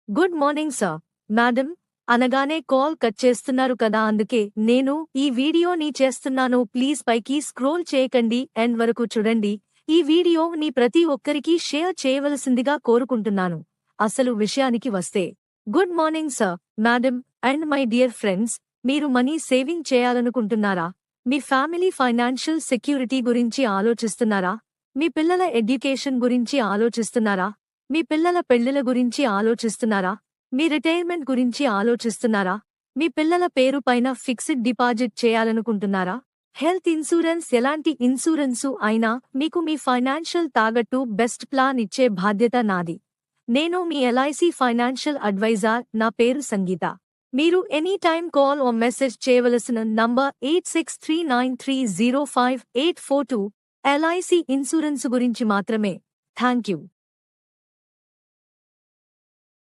Good morning sir. Madam అనగానే call cut చేస్తున్నారు కదా, అందుకే నేను ఈ వీడియోని చేస్తున్నాను. ప్లీజ్ పైకి స్క్రోల్ చేయకండి, ఎండ్ వరకు చూడండి. ఈ వీడియోని ప్రతి ఒక్కరికి షేర్ చేయవలసిందిగా కోరుకుంటున్నాను. అసలు విషయానికి వస్తే, good morning sir, madam and my dear friends. మీరు మనీ సేవింగ్ చేయాలనుకుంటున్నారా? మీ ఫ్యామిలీ ఫైనాన్షియల్ సెక్యూరిటీ గురించి ఆలోచిస్తున్నారా? మీ పిల్లల ఎడ్యుకేషన్ గురించి ఆలోచిస్తున్నారా? మీ పిల్లల పెళ్లిల గురించి ఆలోచిస్తున్నారా? మీ రిటైర్మెంట్ గురించి ఆలోచిస్తున్నారా? మీ పిల్లల పేరు పైన ఫిక్స్డ్ డిపాజిట్ చేయాలనుకుంటున్నారా? హెల్త్ ఇన్సూరెన్స్ ఎలాంటి ఇన్సూరెన్సు అయినా మీకు మీ ఫైనాన్షియల్ తాగట్టు బెస్ట్ ప్లాన్ ఇచ్చే బాధ్యత నాది. నేను మీ ఎల్ఐసి ఫైనాన్షియల్ అడ్వైజర్. నా పేరు సంగీత. మీరు ఎనీ టైమ్ కాల్ ఓ మెసేజ్ చేయవలసిన నంబర్ 8639305842. ఎల్ఐసి ఇన్సూరెన్స్ గురించి మాత్రమే. Thank you.